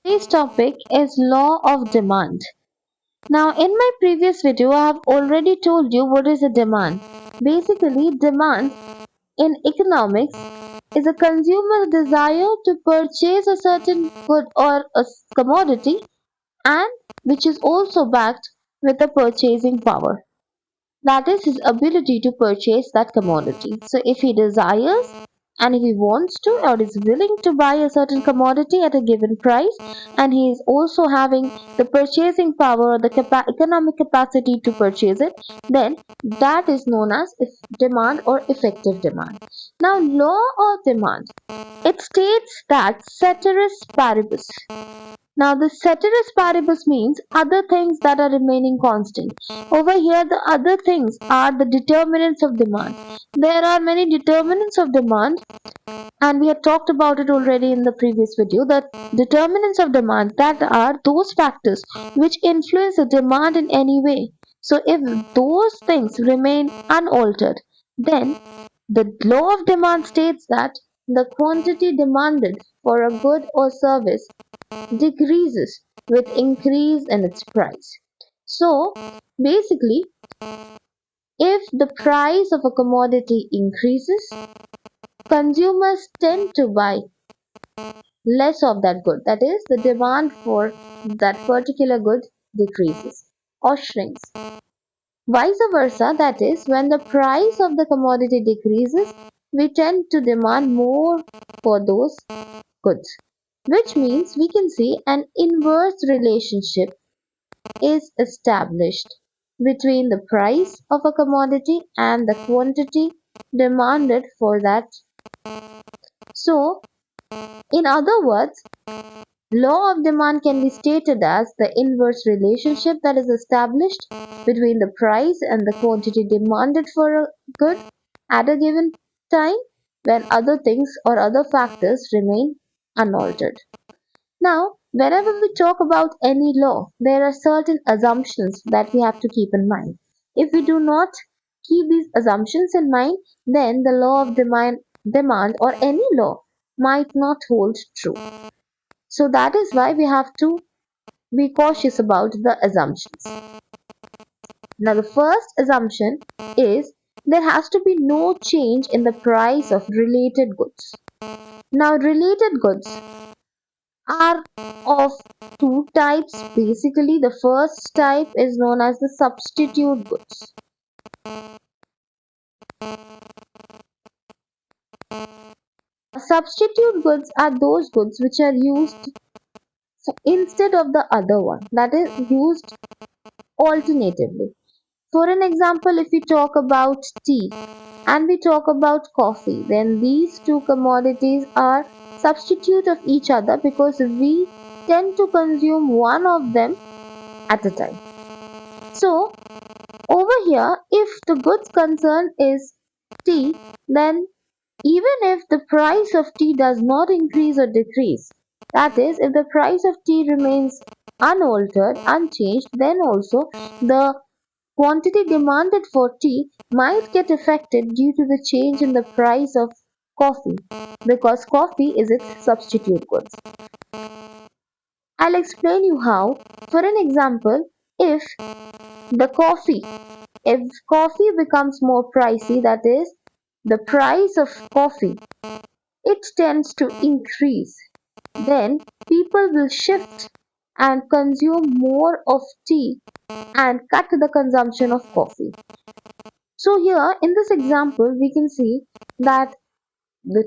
Today's topic is law of demand. Now, in my previous video, I have already told you what is a demand. Basically, demand in economics is a consumer's desire to purchase a certain good or a commodity and which is also backed with a purchasing power. That is his ability to purchase that commodity. So if he desires and if he wants to or is willing to buy a certain commodity at a given price and he is also having the purchasing power or the economic capacity to purchase it, then that is known as demand or effective demand. Now, law of demand, it states that ceteris paribus. Now, the ceteris paribus means other things that are remaining constant. Over here, the other things are the determinants of demand. There are many determinants of demand, and we had talked about it already in the previous video. The determinants of demand, that are those factors which influence the demand in any way. So, if those things remain unaltered, then the law of demand states that the quantity demanded for a good or service decreases with increase in its price. So basically, if the price of a commodity increases, consumers tend to buy less of that good. That is, the demand for that particular good decreases or shrinks. Vice versa, that is, when the price of the commodity decreases, we tend to demand more for those goods, which means we can see an inverse relationship is established between the price of a commodity and the quantity demanded for that. So, in other words, law of demand can be stated as the inverse relationship that is established between the price and the quantity demanded for a good at a given time when other things or other factors remain unaltered. Now, whenever we talk about any law, there are certain assumptions that we have to keep in mind. If we do not keep these assumptions in mind, then the law of demand or any law might not hold true. So that is why we have to be cautious about the assumptions. Now, the first assumption is there has to be no change in the price of related goods. Now, related goods are of two types. Basically, the first type is known as the substitute goods. Substitute goods are those goods which are used instead of the other one, that is used alternatively. For an example, if we talk about tea and we talk about coffee, then these two commodities are substitute of each other because we tend to consume one of them at a time. So over here, if the goods concerned is tea, then even if the price of tea does not increase or decrease, that is, if the price of tea remains unaltered, unchanged, then also the quantity demanded for tea might get affected due to the change in the price of coffee because coffee is its substitute goods. I'll explain you how. For an example, the coffee if coffee becomes more pricey, that is, the price of coffee, it tends to increase, then people will shift and consume more of tea and cut the consumption of coffee. So here in this example we can see that the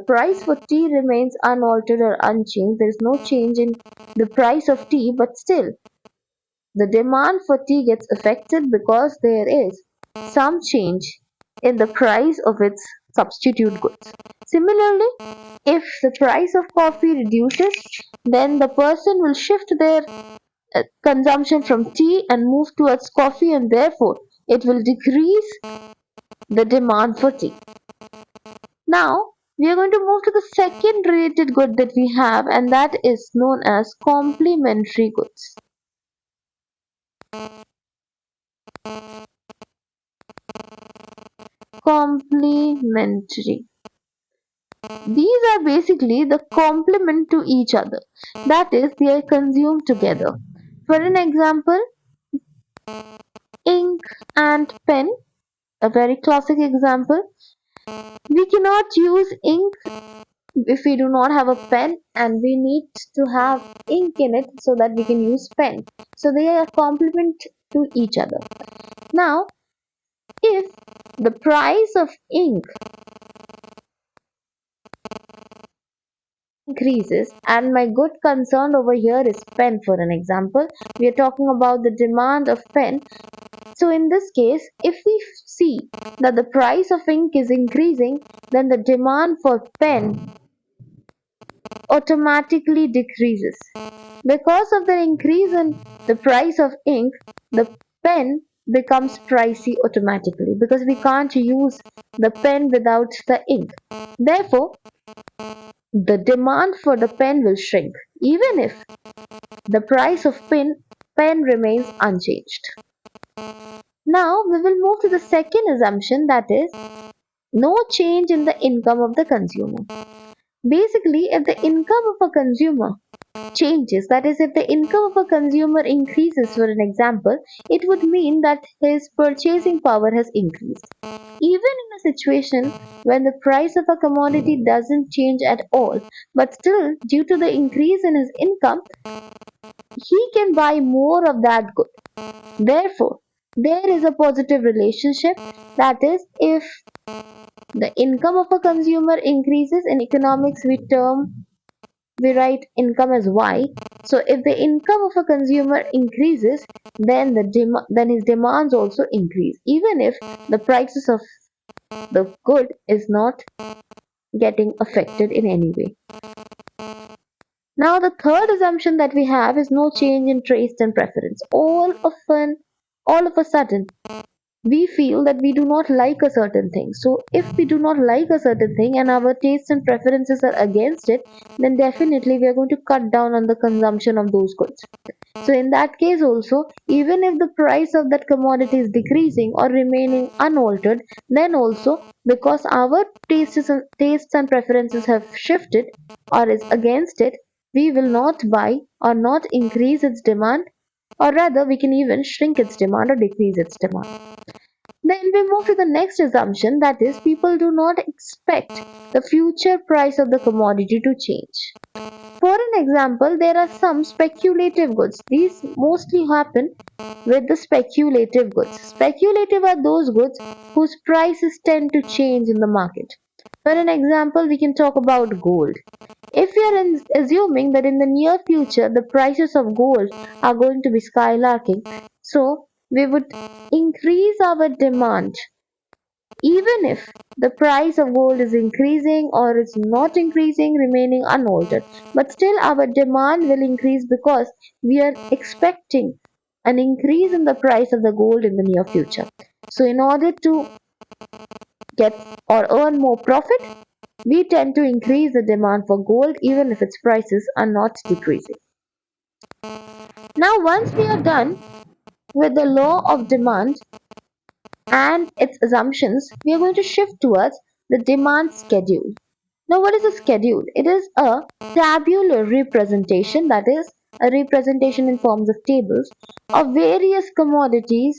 price for tea remains unaltered or unchanged. There is no change in the price of tea, but still the demand for tea gets affected because there is some change in the price of its substitute goods. Similarly, if the price of coffee reduces, then the person will shift their consumption from tea and move towards coffee, and therefore it will decrease the demand for tea. Now, we are going to move to the second related good that we have, and that is known as complementary goods. Complementary. These are basically the complement to each other. That is, they are consumed together. For an example, ink and pen, a very classic example. We cannot use ink if we do not have a pen, and we need to have ink in it so that we can use pen. So they are complement to each other. Now, if the price of ink increases, and my good concern over here is pen, for an example, we are talking about the demand of pen. So in this case, if we see that the price of ink is increasing, then the demand for pen automatically decreases. Because of the increase in the price of ink, the pen becomes pricey automatically because we can't use the pen without the ink. Therefore, the demand for the pen will shrink even if the price of pen remains unchanged. Now we will move to the second assumption, that is no change in the income of the consumer. Basically, if the income of a consumer changes, that is, if the income of a consumer increases, for an example, it would mean that his purchasing power has increased. Even in a situation when the price of a commodity doesn't change at all, but still, due to the increase in his income, he can buy more of that good. Therefore, there is a positive relationship, that is, if the income of a consumer increases, in economics we write income as y. So if the income of a consumer increases, then then his demands also increase, even if the prices of the good is not getting affected in any way. Now the third assumption that we have is no change in taste and preference. All of a sudden, we feel that we do not like a certain thing. So if we do not like a certain thing and our tastes and preferences are against it, then definitely we are going to cut down on the consumption of those goods. So in that case also, even if the price of that commodity is decreasing or remaining unaltered, then also because our tastes and preferences have shifted or is against it, we will not buy or not increase its demand, or rather we can even shrink its demand or decrease its demand. Then we move to the next assumption, that is, people do not expect the future price of the commodity to change. For an example, there are some speculative goods. These mostly happen with the speculative goods. Speculative are those goods whose prices tend to change in the market. For an example, we can talk about gold. If we are assuming that in the near future the prices of gold are going to be skylarking, so we would increase our demand even if the price of gold is increasing or is not increasing, remaining unaltered. But still, our demand will increase because we are expecting an increase in the price of the gold in the near future. So, in order to get or earn more profit, we tend to increase the demand for gold even if its prices are not decreasing. Now, once we are done with the law of demand and its assumptions, we are going to shift towards the demand schedule. Now, what is a schedule? It is a tabular representation, that is, a representation in forms of tables of various commodities,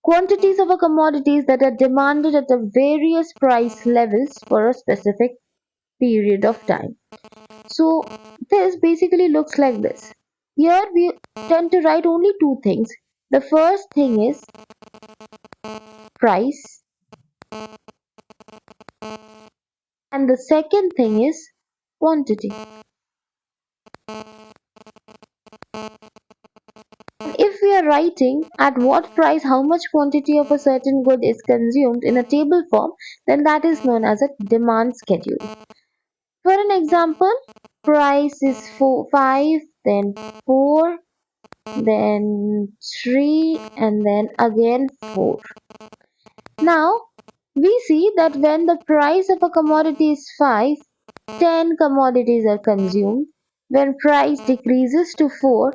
quantities of a commodities that are demanded at the various price levels for a specific period of time. So, this basically looks like this. Here we tend to write only two things. The first thing is price, and the second thing is quantity. If we are writing at what price how much quantity of a certain good is consumed in a table form, then that is known as a demand schedule. For an example, price is 5, then 4, then 3, and then again 4. Now, we see that when the price of a commodity is 5, 10 commodities are consumed. When price decreases to 4,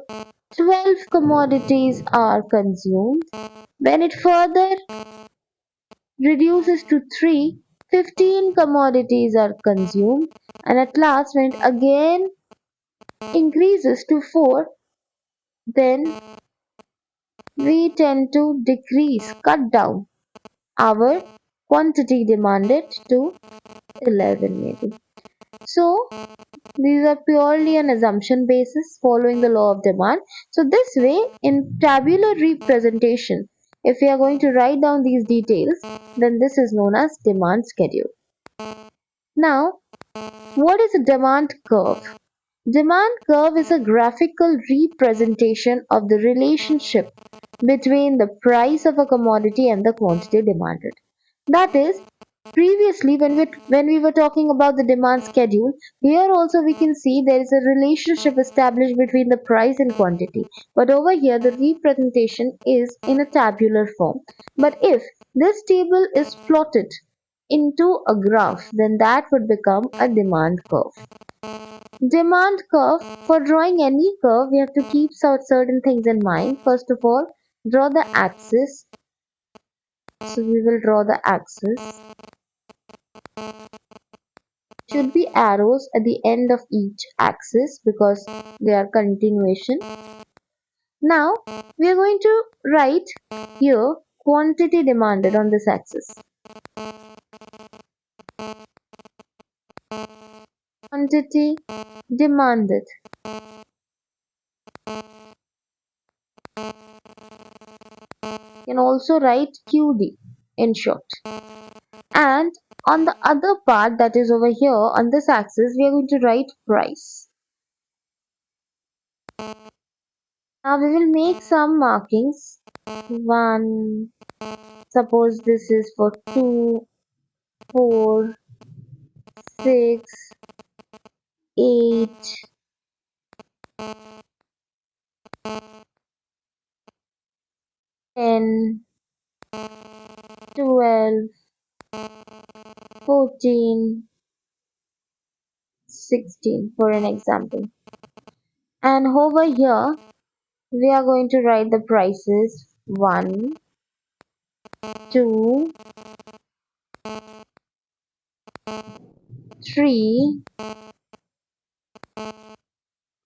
12 commodities are consumed. When it further reduces to 3, 15 commodities are consumed, and at last when it again increases to 4, then we tend to cut down our quantity demanded to 11 maybe. So these are purely an assumption basis following the law of demand. So this way, in tabular representation, if we are going to write down these details, then this is known as demand schedule. Now, what is a demand curve? Demand curve is a graphical representation of the relationship between the price of a commodity and the quantity demanded. That is, previously when we were talking about the demand schedule, here also we can see there is a relationship established between the price and quantity. But over here the representation is in a tabular form. But if this table is plotted into a graph, then that would become a demand curve. Demand curve. For drawing any curve, we have to keep certain things in mind. First of all, draw the axis. So we will draw the axis. Should be arrows at the end of each axis because they are continuation. Now we are going to write here quantity demanded on this axis. Quantity demanded. You can also write QD in short. And on the other part, that is over here on this axis, we are going to write price. Now we will make some markings. 1, suppose this is for 2, 4, 6, 8, 10, 12, 14, 16 for an example. And over here we are going to write the prices 1, 2, 3,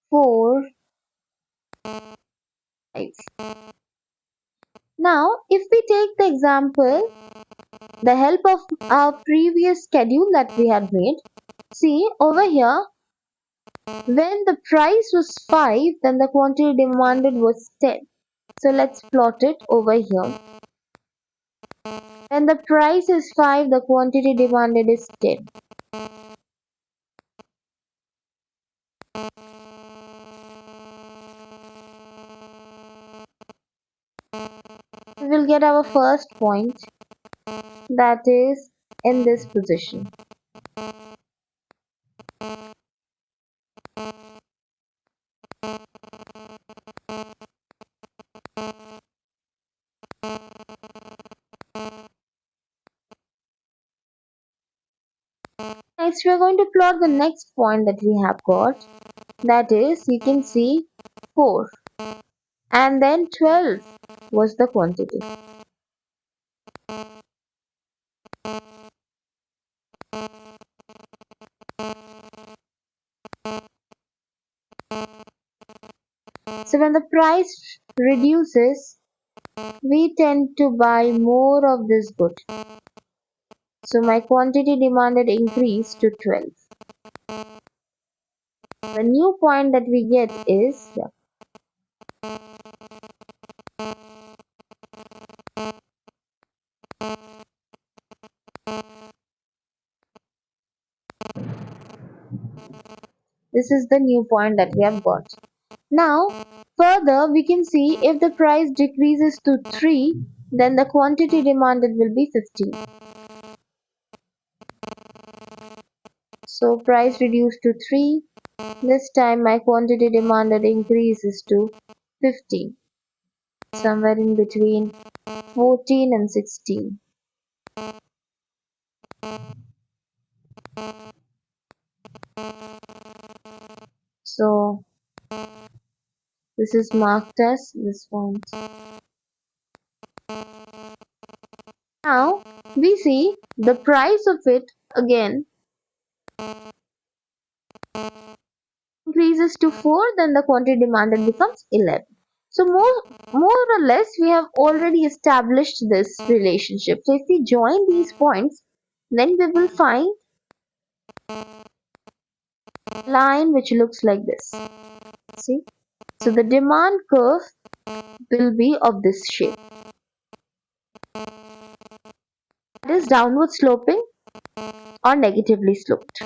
4, 5. Now if we take the example, the help of our previous schedule that we had made, see over here, when the price was 5, then the quantity demanded was 10. So let's plot it over here. When the price is 5, the quantity demanded is 10. We will get our first point, that is in this position. Next we are going to plot the next point that we have got, that is you can see 4 and then 12 was the quantity. So when the price reduces, we tend to buy more of this good. So my quantity demanded increased to 12. The new point that we get is, this is the new point that we have got. Now further we can see if the price decreases to 3, then the quantity demanded will be 15. So price reduced to 3, this time my quantity demanded increases to 15, somewhere in between 14 and 16. So this is marked as this point. Now we see the price of it again increases to 4, then the quantity demanded becomes 11. So more or less we have already established this relationship. So if we join these points, then we will find a line which looks like this. See? So the demand curve will be of this shape. It is downward sloping or negatively sloped.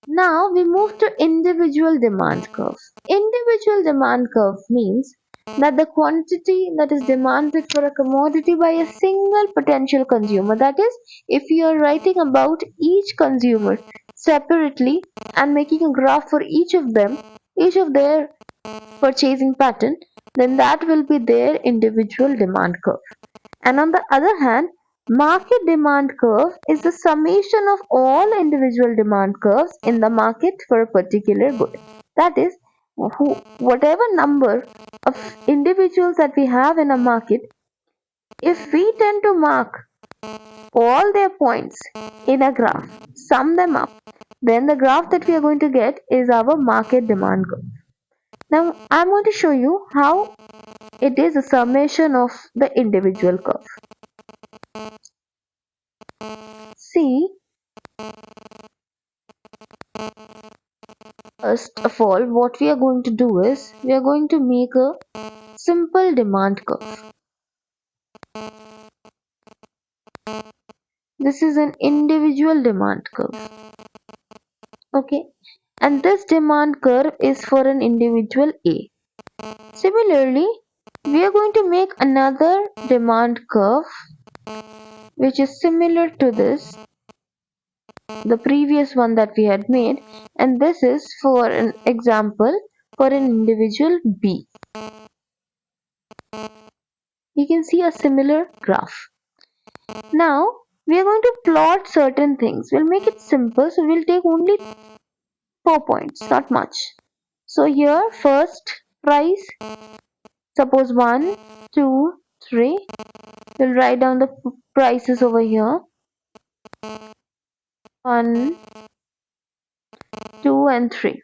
Now we move to individual demand curve. Individual demand curve means that the quantity that is demanded for a commodity by a single potential consumer, that is, if you are writing about each consumer separately and making a graph for each of them, each of their purchasing pattern, then that will be their individual demand curve. And on the other hand, market demand curve is the summation of all individual demand curves in the market for a particular good. That is, whatever number of individuals that we have in a market, if we tend to mark all their points in a graph, sum them up, then the graph that we are going to get is our market demand curve. Now, I'm going to show you how it is a summation of the individual curve. See, first of all, what we are going to do is we are going to make a simple demand curve. This is an individual demand curve. Okay, and this demand curve is for an individual A. Similarly, we are going to make another demand curve which is similar to this, the previous one that we had made, and this is for an example for an individual B. You can see a similar graph. Now we are going to plot certain things. We'll make it simple, so we'll take only 4 points, not much. So here first price, suppose 1, 2, 3. We'll write down the prices over here. 1, 2 and 3.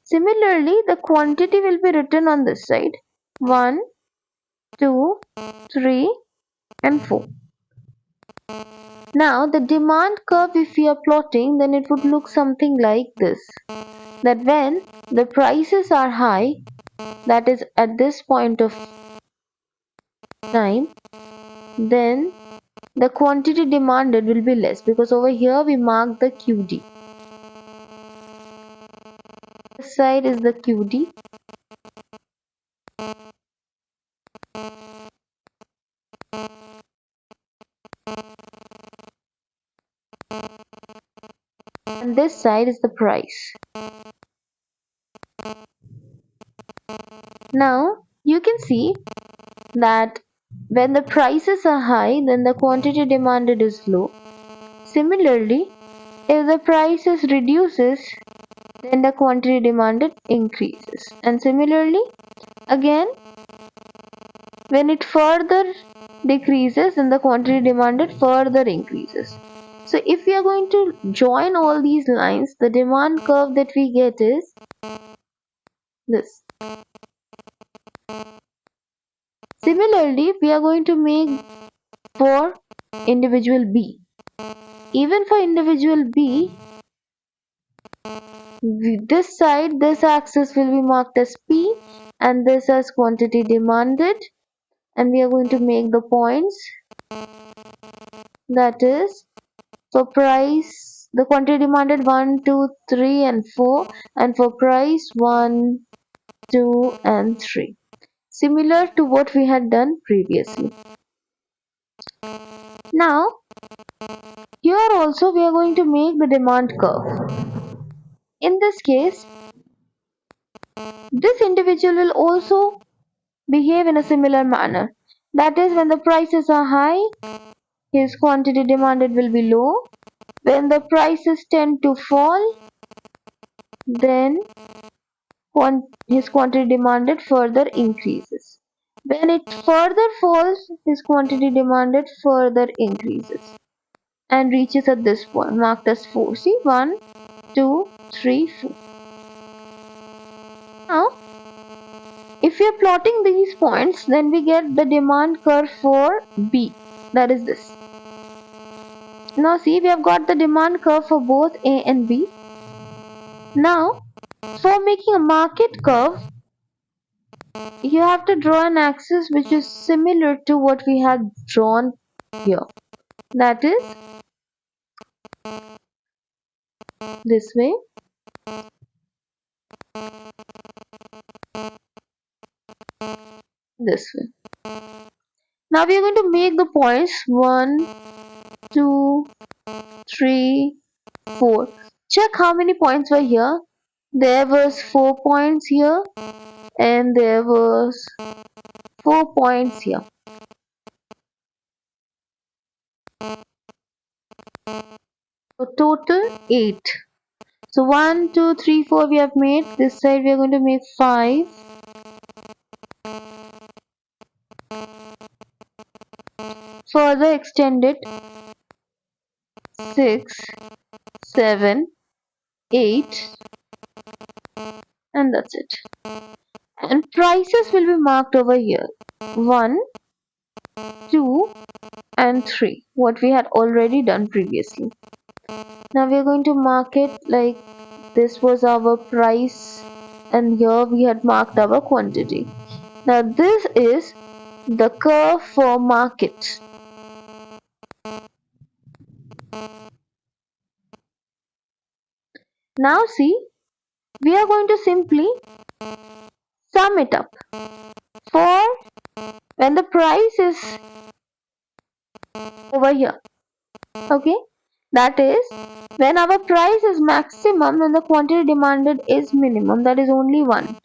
Similarly, the quantity will be written on this side. 1, 2, 3 and 4. Now the demand curve, if we are plotting, then it would look something like this. That when the prices are high, that is at this point of time, then the quantity demanded will be less, because over here we mark the QD. This side is the QD. And this side is the price. Now you can see that when the prices are high, then the quantity demanded is low. Similarly, if the prices reduces, then the quantity demanded increases. And similarly, again, when it further decreases, then the quantity demanded further increases. So if we are going to join all these lines, the demand curve that we get is this. Similarly, we are going to make for individual B. Even for individual B, this side, this axis will be marked as P and this as quantity demanded, and we are going to make the points, that is, for price the quantity demanded 1, 2, 3 and 4, and for price 1, 2 and 3, similar to what we had done previously. Now here also we are going to make the demand curve. In this case, this individual will also behave in a similar manner. That is, when the prices are high, his quantity demanded will be low. When the prices tend to fall, then his quantity demanded further increases. When it further falls, his quantity demanded further increases and reaches at this point marked as 4. See, 1, 2, 3, 4. Now, if we are plotting these points, then we get the demand curve for B. That is this. Now see, we have got the demand curve for both A and B. Now, for making a market curve, you have to draw an axis which is similar to what we had drawn here. That is this way. This way. Now we are going to make the points 1, 2, 3, 4. Check how many points were here. There was 4 points here and there was 4 points here. So total 8. So 1, 2, 3, 4 we have made. This side we are going to make 5. Further extend it 6, 7, 8 and that's it. And prices will be marked over here 1, 2 and 3, what we had already done previously. Now we are going to mark it like this was our price and here we had marked our quantity. Now this is the curve for market. Now see, we are going to simply sum it up. For when the price is over here, okay, that is when our price is maximum and the quantity demanded is minimum, that is only one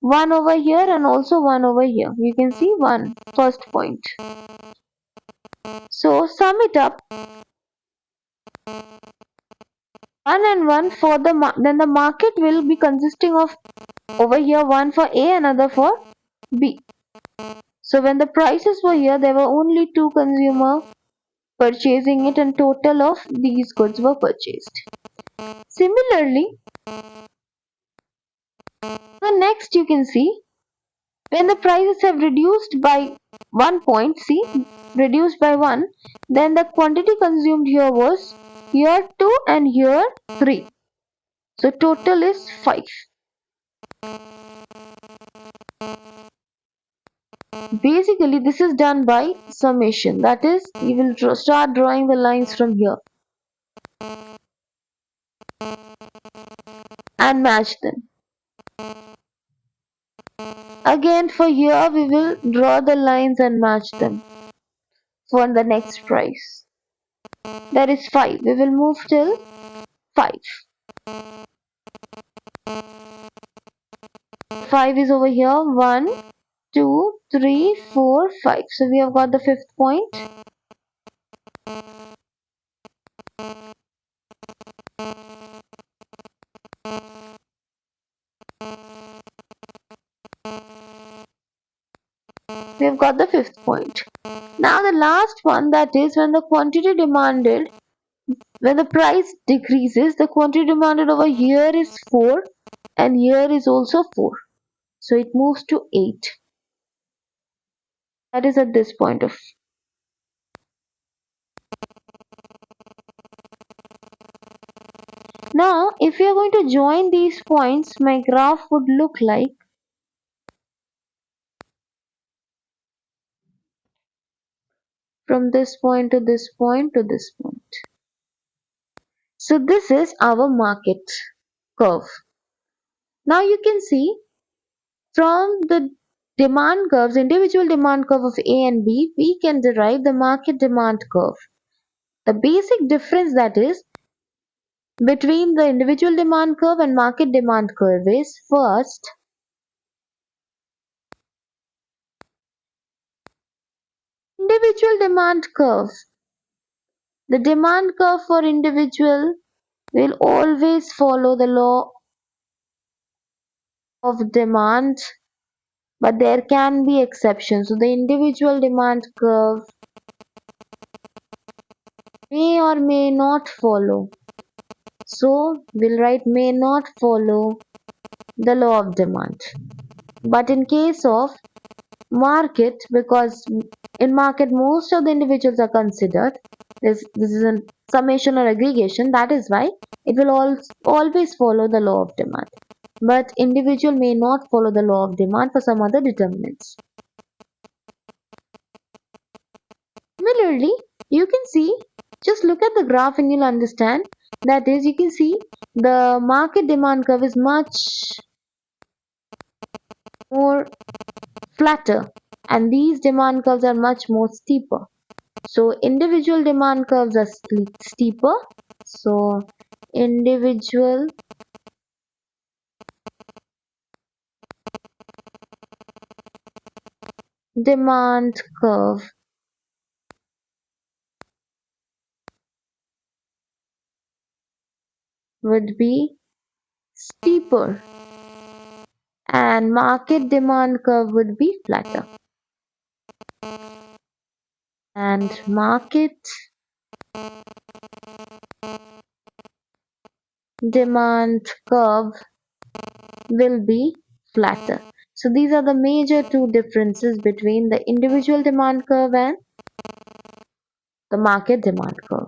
over here and also one over here. You can see one first point. So sum it up 1 and 1 for then the market will be consisting of over here one for A, another for B. So when the prices were here, there were only 2 consumers purchasing it and total of these goods were purchased. Similarly, the next you can see when the prices have reduced by 1 point, see, reduced by 1, then the quantity consumed here was here 2 and here 3. So total is 5. Basically, this is done by summation. That is, you will start drawing the lines from here and match them. Again, for here, we will draw the lines and match them for the next price. That is 5. We will move till 5. 5 is over here. 1, 2, 3, 4, 5. So we have got the 5th point. We have got the 5th point. Now the last one, that is when the quantity demanded, when the price decreases, the quantity demanded over here is 4 and here is also 4. So it moves to 8. That is at this point of. Now, if we are going to join these points, my graph would look like from this point to this point to this point. So this is our market curve. Now you can see from the demand curves, individual demand curve of A and B, we can derive the market demand curve. The basic difference that is between the individual demand curve and market demand curve is first, individual demand curve. The demand curve for individual will always follow the law of demand but there can be exceptions. So the individual demand curve may or may not follow. So we'll write may not follow the law of demand. But in case of market, because in market most of the individuals are considered, this is a summation or aggregation, that is why it will always follow the law of demand. But individual may not follow the law of demand for some other determinants. Similarly, you can see, just look at the graph and you'll understand. That is, you can see the market demand curve is much more flatter, and these demand curves are much more steeper. So individual demand curves are steeper. So individual demand curve would be steeper and market demand curve would be flatter. And market demand curve will be flatter. So these are the major two differences between the individual demand curve and the market demand curve.